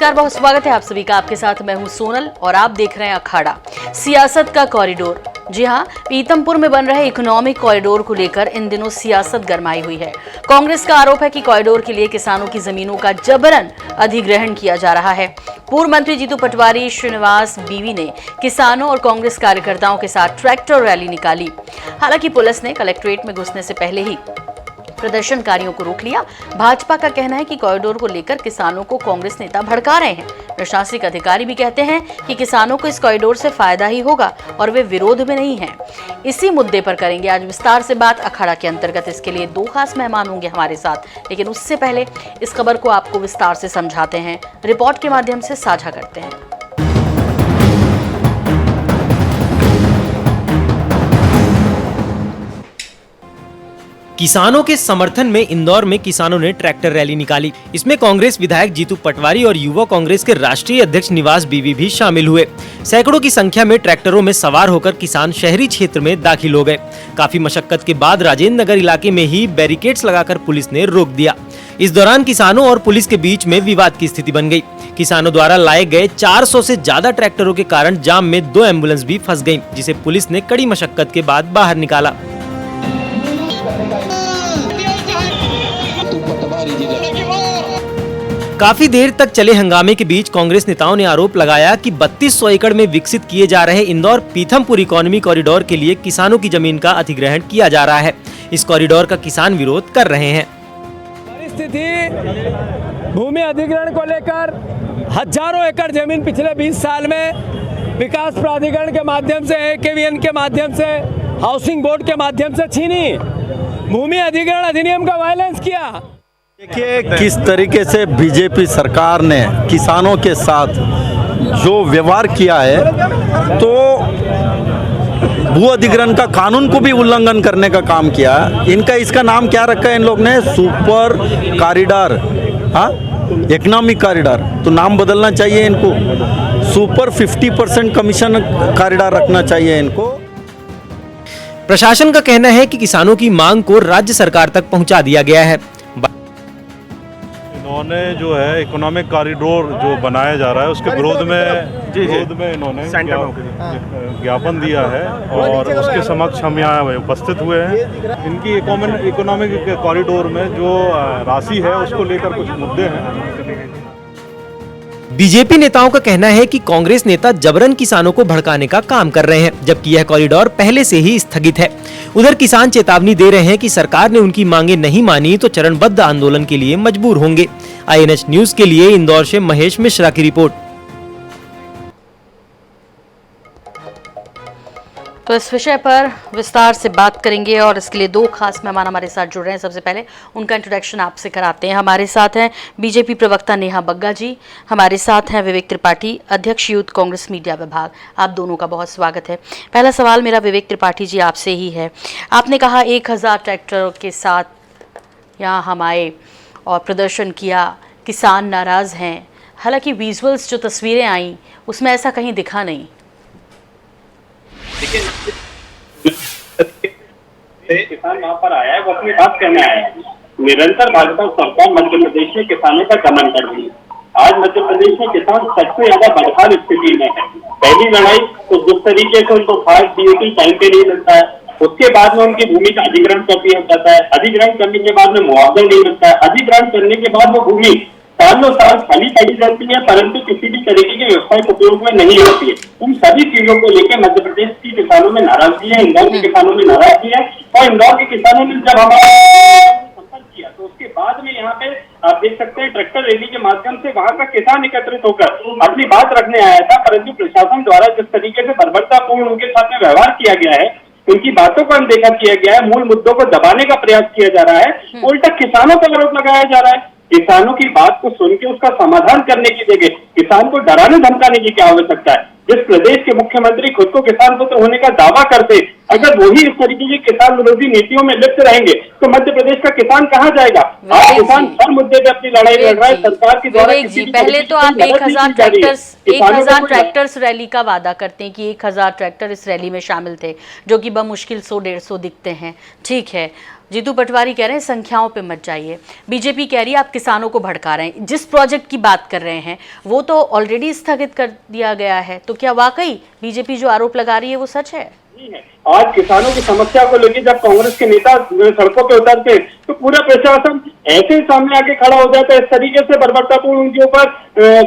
नमस्कार, बहुत स्वागत है आप सभी का। आपके साथ मैं हूं सोनल और आप देख रहे हैं अखाड़ा सियासत का कॉरिडोर। जी हां, पीतमपुर में बन रहे इकोनॉमिक कॉरिडोर को लेकर इन दिनों सियासत गरमाई हुई है। कांग्रेस का आरोप है कि कॉरिडोर के लिए किसानों की जमीनों का जबरन अधिग्रहण किया जा रहा है। पूर्व मंत्री जीतू पटवारी श्रीनिवास बीवी ने किसानों और कांग्रेस कार्यकर्ताओं के साथ ट्रैक्टर रैली निकाली। हालांकि पुलिस ने कलेक्ट्रेट में घुसने से पहले ही प्रदर्शनकारियों को रोक लिया। भाजपा का कहना है कि कॉरिडोर को लेकर किसानों को कांग्रेस नेता भड़का रहे हैं। प्रशासनिक अधिकारी भी कहते हैं कि किसानों को इस कॉरिडोर से फायदा ही होगा और वे विरोध में नहीं हैं। इसी मुद्दे पर करेंगे आज विस्तार से बात अखाड़ा के अंतर्गत। इसके लिए दो खास मेहमान होंगे हमारे साथ, लेकिन उससे पहले इस खबर को आपको विस्तार से समझाते हैं, रिपोर्ट के माध्यम से साझा करते हैं। किसानों के समर्थन में इंदौर में किसानों ने ट्रैक्टर रैली निकाली। इसमें कांग्रेस विधायक जीतू पटवारी और युवा कांग्रेस के राष्ट्रीय अध्यक्ष निवास बीवी भी शामिल हुए। सैकड़ों की संख्या में ट्रैक्टरों में सवार होकर किसान शहरी क्षेत्र में दाखिल हो गए। काफी मशक्कत के बाद राजेंद्र नगर इलाके में ही बैरिकेड्स लगाकर पुलिस ने रोक दिया। इस दौरान किसानों और पुलिस के बीच में विवाद की स्थिति बन गई। किसानों द्वारा लाए गए 400 से ज्यादा ट्रैक्टरों के कारण जाम में 2 एम्बुलेंस भी फंस गयी, जिसे पुलिस ने कड़ी मशक्कत के बाद बाहर निकाला। काफी देर तक चले हंगामे के बीच कांग्रेस नेताओं ने आरोप लगाया कि 3200 एकड़ में विकसित किए जा रहे इंदौर पीथमपुर इकोनॉमी कॉरिडोर के लिए किसानों की जमीन का अधिग्रहण किया जा रहा है। इस कॉरिडोर का किसान विरोध कर रहे हैं। परिस्थिति भूमि अधिग्रहण को लेकर हजारों एकड़ जमीन पिछले 20 साल में विकास प्राधिकरण के माध्यम से, AKVN के माध्यम से, हाउसिंग बोर्ड के माध्यम से छीनी। भूमि अधिग्रहण अधिनियम का वायलेंस किया। देखिए किस तरीके से बीजेपी सरकार ने किसानों के साथ जो व्यवहार किया है, तो भू अधिग्रहण का कानून को भी उल्लंघन करने का काम किया। इनका इसका नाम क्या रखा है इन लोग ने, सुपर कॉरिडोर, हाँ इकोनॉमिक कॉरिडोर। तो नाम बदलना चाहिए इनको, सुपर 50% कमीशन कॉरिडोर रखना चाहिए इनको। प्रशासन का कहना है कि किसानों की मांग को राज्य सरकार तक पहुंचा दिया गया है। इन्होंने जो है इकोनॉमिक कॉरिडोर जो बनाया जा रहा है उसके विरोध में इन्होंने ज्ञापन दिया है और उसके समक्ष हम यहाँ उपस्थित हुए हैं। इनकी इकोनॉमिक कॉरिडोर में जो राशि है उसको लेकर कुछ मुद्दे हैं। बीजेपी नेताओं का कहना है कि कांग्रेस नेता जबरन किसानों को भड़काने का काम कर रहे हैं, जबकि यह कॉरिडोर पहले से ही स्थगित है। उधर किसान चेतावनी दे रहे हैं कि सरकार ने उनकी मांगे नहीं मानी तो चरणबद्ध आंदोलन के लिए मजबूर होंगे। INH न्यूज के लिए इंदौर से महेश मिश्रा की रिपोर्ट। तो इस विषय पर विस्तार से बात करेंगे और इसके लिए दो खास मेहमान हमारे साथ जुड़ रहे हैं। सबसे पहले उनका इंट्रोडक्शन आपसे कराते हैं। हमारे साथ हैं बीजेपी प्रवक्ता नेहा बग्गा जी, हमारे साथ हैं विवेक त्रिपाठी, अध्यक्ष यूथ कांग्रेस मीडिया विभाग। आप दोनों का बहुत स्वागत है। पहला सवाल मेरा विवेक त्रिपाठी जी आपसे ही है। आपने कहा 1000 ट्रैक्टर के साथ यहाँ हम आए और प्रदर्शन किया, किसान नाराज हैं। हालांकि विजुअल्स जो तस्वीरें आई उसमें ऐसा कहीं दिखा नहीं। किसान वहाँ पर आया है, वो अपनी बात कहने आया है। निरंतर भाजपा सरकार मध्य प्रदेश में किसानों का दमन कर रही है। आज मध्य प्रदेश में किसान सबसे ज्यादा बदहाल स्थिति में है। पहली लड़ाई तो जिस तरीके से उनको खाद DAP टाइम पे नहीं मिलता है, उसके बाद में उनकी भूमि का अधिग्रहण कर दिया जाता है। अधिग्रहण करने के बाद में मुआवजा नहीं मिलता है। अधिग्रहण करने के बाद वो भूमि सालों साल खाली पड़ी रहती है, परंतु किसी भी तरीके के व्यवसायिक उपयोग में नहीं होती है। उन सभी चीजों को लेकर मध्य प्रदेश के किसानों में नाराजगी है, इंदौर के किसानों में नाराजगी है। और इंदौर के किसानों ने जब हमारा संपर्क किया तो उसके बाद में यहाँ पे आप देख सकते हैं ट्रैक्टर रैली के माध्यम से वहाँ का किसान एकत्रित होकर अपनी बात रखने आया था, परंतु प्रशासन द्वारा जिस तरीके से बर्बरतापूर्ण उनके साथ में व्यवहार किया गया है, उनकी बातों को अनदेखा किया गया है, मूल मुद्दों को दबाने का प्रयास किया जा रहा है, उल्टा किसानों पर आरोप लगाया जा रहा है। किसानों की बात को सुन के उसका समाधान करने की जगह किसान को डराने धमकाने की क्या आवश्यकता है। जिस प्रदेश के मुख्यमंत्री खुद को किसान पुत्र होने का दावा करते, अगर वही इस तरीके की किसान विरोधी नीतियों में लिप्त रहेंगे तो मध्य प्रदेश का किसान कहाँ जाएगा? आज किसान हर मुद्दे पे अपनी लड़ाई लड़ रहा है, सरकार के द्वारा विवेक जी, पहले तो आप 1000 ट्रैक्टर्स रैली का वादा करते हैं कि 1000 ट्रैक्टर इस रैली में शामिल थे, जो कि बमुश्किल 100-150 दिखते हैं। ठीक है, जीतू पटवारी कह रहे हैं संख्याओं पे मत जाइए, बीजेपी कह रही है आप किसानों को भड़का रहे हैं। जिस प्रोजेक्ट की बात कर रहे हैं वो तो ऑलरेडी स्थगित कर दिया गया है, तो क्या वाकई बीजेपी जो आरोप लगा रही है वो सच है? आज किसानों की समस्या को लेकर जब कांग्रेस के नेता सड़कों पे उतरते हैं तो पूरा प्रशासन ऐसे ही सामने आके खड़ा हो जाता है, इस तरीके से बर्बरतापूर्ण उनके ऊपर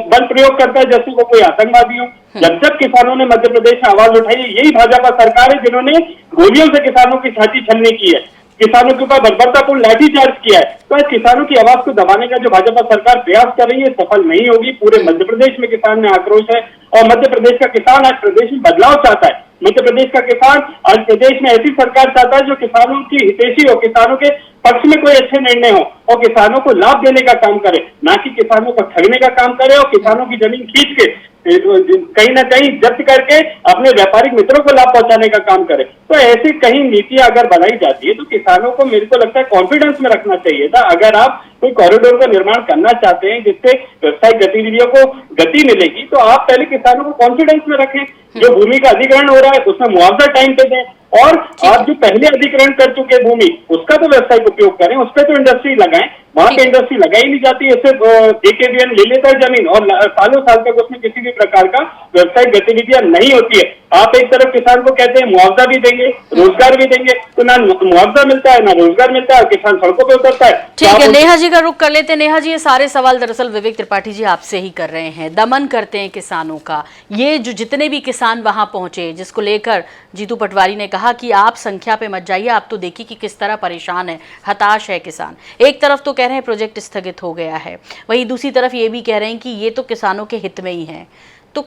बल प्रयोग करता है जैसे वो कोई आतंकवादी हो। जब जब किसानों ने मध्य प्रदेश में आवाज उठाई, यही भाजपा सरकार है जिन्होंने गोलियों से किसानों की छाती छलनी की है, किसानों के ऊपर बर्बरतापूर्ण लाठीचार्ज किया है। तो आज किसानों की आवाज को दबाने का जो भाजपा सरकार प्रयास कर रही है सफल नहीं होगी। पूरे मध्य प्रदेश में किसान में आक्रोश है और मध्य प्रदेश का किसान आज प्रदेश में बदलाव चाहता है। मध्य प्रदेश का किसान आज प्रदेश में ऐसी सरकार चाहता है जो किसानों की हितैषी हो, किसानों के पक्ष में कोई अच्छे निर्णय हो और किसानों को लाभ देने का काम करे, ना कि किसानों को ठगने का काम करे और किसानों की जमीन खींच के कहीं ना कहीं जब्त करके अपने व्यापारिक मित्रों को लाभ पहुंचाने का काम करे। तो ऐसी कहीं नीतियां अगर बनाई जाती है तो किसानों को, मेरे को लगता है, कॉन्फिडेंस में रखना चाहिए था। अगर आप कोई कॉरिडोर का निर्माण करना चाहते हैं जिससे व्यवसायिक गतिविधियों को गति मिलेगी तो आप पहले किसानों को कॉन्फिडेंस में रखें। जो भूमि का अधिग्रहण हो रहा है उसमें मुआवजा टाइम पे दें और आप जो पहले अधिग्रहण कर चुके भूमि उसका तो व्यवसायिक उपयोग करें, उस पर तो इंडस्ट्री लगाएं। वहां पे इंडस्ट्री लगाई नहीं जाती है, सिर्फ AKBN ले लेता है जमीन और सालों साल तक उसमें किसी भी प्रकार का व्यवसायिक गतिविधियां नहीं होती है। आप एक तरफ किसान को कहते हैं मुआवजा भी देंगे, रोजगार भी देंगे, तो ना मुआवजा मिलता है ना रोजगार मिलता है, किसान सड़कों पे उतरता है। ठीक है, नेहा जी का रुख कर लेते हैं। नेहा जी, ये सारे सवाल दरअसल विवेक त्रिपाठी जी आपसे ही कर रहे हैं। दमन करते हैं किसानों का, ये जो जितने भी किसान वहां पहुंचे जिसको लेकर जीतू पटवारी ने कहा कि आप संख्या पे मत जाइए, आप तो देखिए कि किस तरह परेशान है, हताश है किसान। एक तरफ तो कह रहे हैं प्रोजेक्ट स्थगित हो गया है, वहीं दूसरी तरफ ये भी कह रहे हैं कि ये तो किसानों के हित में ही है। तो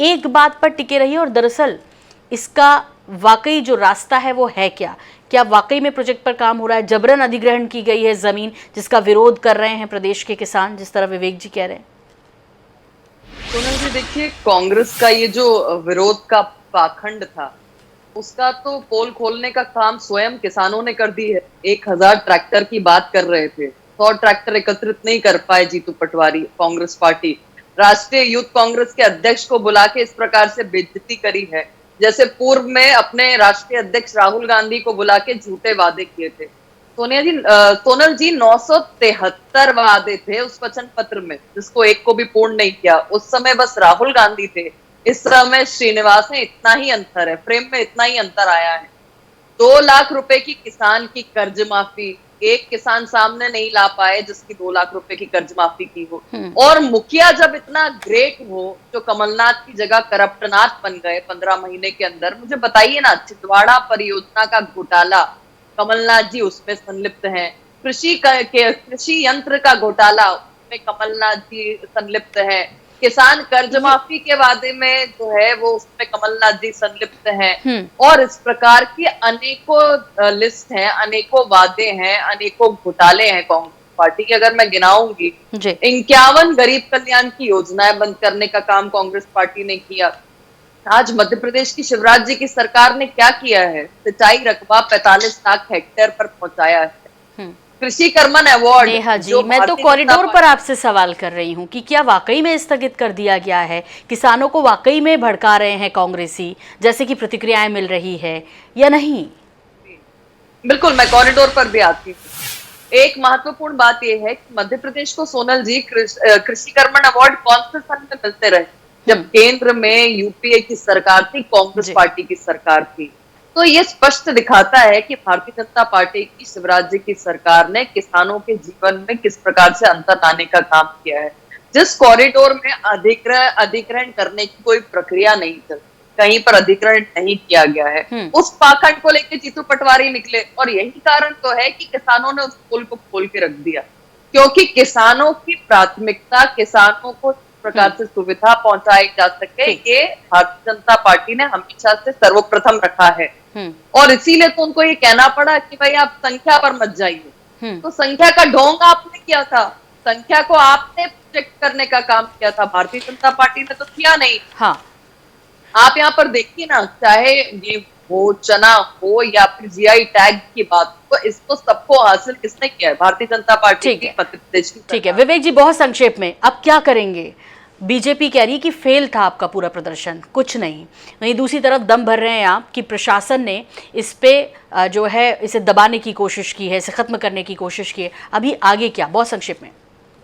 एक बात पर टिके रहिए और दरअसल इसका वाकई जो रास्ता है वो है क्या? क्या वाकई में प्रोजेक्ट पर काम हो रहा है? जबरन अधिग्रहण की गई है जमीन जिसका विरोध कर रहे हैं प्रदेश के किसान, जिस तरह विवेक जी कह रहे हैं? सोनल जी, देखिए, कांग्रेस का ये जो विरोध का पाखंड था उसका तो पोल खोलने का काम स्वयं किसानों ने कर दी है। 1000 ट्रैक्टर की बात कर रहे थे, 100 ट्रैक्टर एकत्रित नहीं कर पाए जीतू पटवारी। कांग्रेस पार्टी राष्ट्रीय यूथ कांग्रेस के अध्यक्ष को बुला के इस प्रकार से बेइज्जती करी है जैसे पूर्व में अपने राष्ट्रीय अध्यक्ष राहुल गांधी को बुला के झूठे वादे किए थे। सोनल जी 973 वादे थे उस वचन पत्र में, जिसको एक को भी पूर्ण नहीं किया। उस समय बस राहुल गांधी थे, इस समय श्रीनिवास है। इतना ही अंतर है, फ्रेम में इतना ही अंतर आया है। 2 लाख रुपए की किसान की कर्ज माफी एक किसान सामने नहीं ला पाए जिसकी 2 लाख रुपए की कर्ज माफी की हो। और मुखिया जब इतना ग्रेट हो, जो कमलनाथ की जगह करप्टनाथ बन गए 15 महीने के अंदर, मुझे बताइए ना, छिंदवाड़ा परियोजना का घोटाला कमलनाथ जी उसमें संलिप्त हैं। कृषि यंत्र का घोटाला उसमें कमलनाथ जी संलिप्त है। किसान कर्ज माफी के वादे में जो है वो उसमें कमलनाथ जी संलिप्त हैं। और इस प्रकार की अनेकों लिस्ट हैं, अनेकों वादे हैं, अनेकों घोटाले हैं कांग्रेस पार्टी के। अगर मैं गिनाऊंगी 51 गरीब कल्याण की योजनाएं बंद करने का काम कांग्रेस पार्टी ने किया। आज मध्य प्रदेश की शिवराज जी की सरकार ने क्या किया है? सिंचाई रकबा 45 लाख हेक्टेयर पर पहुंचाया है। कृषि कर्मन अवार्ड। नेहा जी, मैं तो कॉरिडोर पर आपसे सवाल कर रही हूँ कि क्या वाकई में स्थगित कर दिया गया है? किसानों को वाकई में भड़का रहे हैं कांग्रेसी, जैसे कि प्रतिक्रियाएं मिल रही है, या नहीं? बिल्कुल, मैं कॉरिडोर पर भी आती हूँ। एक महत्वपूर्ण बात यह है कि मध्य प्रदेश को, सोनल जी, कृषि कर्मन अवार्ड कौन से सन में मिलते रहे? जब केंद्र में यूपीए की सरकार थी, कांग्रेस पार्टी की सरकार थी। तो ये स्पष्ट दिखाता है कि भारतीय जनता पार्टी की, शिवराज जी की सरकार ने किसानों के जीवन में किस प्रकार से अंतर लाने का काम किया है। जिस कॉरिडोर में अधिग्रहण करने की कोई प्रक्रिया नहीं थी, कहीं पर अधिग्रहण नहीं किया गया है, उस पाखंड को लेकर जीतू पटवारी निकले। और यही कारण तो है कि किसानों ने उस पुल को खोल के रख दिया, क्योंकि किसानों की प्राथमिकता, किसानों को प्रकार से सुविधा पहुंचाई जा सके, ये भारतीय जनता पार्टी ने हमेशा से सर्वप्रथम रखा है। और इसीलिए तो उनको ये कहना पड़ा कि भाई आप संख्या पर मत जाइए। तो संख्या का ढोंग आपने किया था, संख्या को आपने प्रोजेक्ट करने का काम किया था, भारतीय जनता पार्टी ने तो किया नहीं। हाँ, आप यहाँ पर देखिए ना, चाहे हो, चना हो या फिर जीआई टैग की बात, तो इसको सबको हासिल किसने किया है? भारतीय जनता पार्टी ठीक की, है। मध्य प्रदेश की ठीक है सरकार। विवेक जी, बहुत संक्षेप में अब क्या करेंगे? बीजेपी कह रही है कि फेल था आपका पूरा प्रदर्शन, कुछ नहीं। वहीं दूसरी तरफ दम भर रहे हैं आप कि प्रशासन ने इस पे जो है इसे दबाने की कोशिश की है, इसे खत्म करने की कोशिश की है। अभी आगे क्या, बहुत संक्षेप में।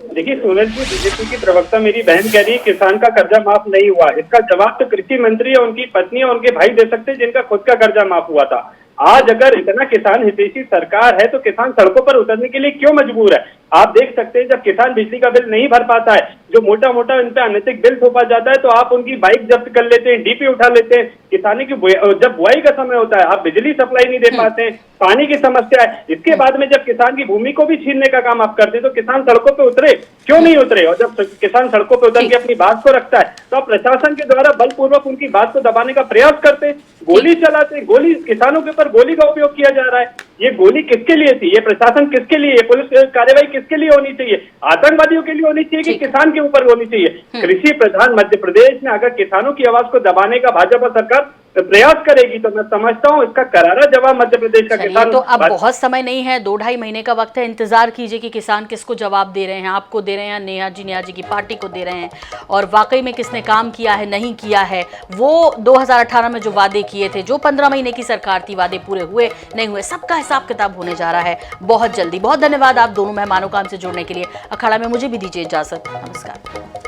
देखिए सोनल जी, बीजेपी की प्रवक्ता मेरी बहन कह रही है किसान का कर्जा माफ नहीं हुआ। इसका जवाब तो कृषि मंत्री और उनकी पत्नी और उनके भाई दे सकते हैं जिनका खुद का कर्जा माफ हुआ था। आज अगर इतना किसान हितैषी सरकार है तो किसान सड़कों पर उतरने के लिए क्यों मजबूर है? आप देख सकते हैं जब किसान बिजली का बिल नहीं भर पाता है, जो मोटा मोटा इन पे अनैतिक बिल थोपा जाता है, तो आप उनकी बाइक जब्त कर लेते हैं, डीपी उठा लेते हैं। किसानी की जब बुआई का समय होता है आप बिजली सप्लाई नहीं दे पाते हैं, पानी की समस्या है। इसके बाद में जब किसान की भूमि को भी छीनने का काम आप करते हैं तो किसान सड़कों पे उतरे क्यों नहीं उतरे? और जब किसान सड़कों पे उतर के अपनी बात को रखता है तो आप प्रशासन के द्वारा बलपूर्वक उनकी बात को दबाने का प्रयास करते, गोली चलाते, गोली किसानों के ऊपर गोली का उपयोग किया जा रहा है। ये गोली किसके लिए थी? ये प्रशासन किसके लिए? ये पुलिस कार्रवाई किसके लिए होनी चाहिए? आतंकवादियों के लिए होनी चाहिए कि किसान के ऊपर होनी चाहिए? कृषि प्रधान मध्य प्रदेश में अगर किसानों की आवाज को दबाने का भाजपा सरकार प्रयास करेगी तो मैं समझता हूं इसका करारा जवाब मध्य प्रदेश का किसान। तो अब बहुत समय नहीं है, 2-2.5 महीने का वक्त है। इंतजार कीजिए कि किसान किसको जवाब दे रहे हैं, आपको दे रहे हैं, नेहा जी की पार्टी को दे रहे हैं, और वाकई में किसने काम किया है नहीं किया है। वो 2018 में जो वादे किए थे, जो 15 महीने की सरकार थी, वादे पूरे हुए नहीं हुए, सबका हिसाब किताब होने जा रहा है बहुत जल्दी। बहुत धन्यवाद आप दोनों मेहमानों का हमसे जुड़ने के लिए। अखाड़ा में मुझे भी दीजिए इजाजत। नमस्कार।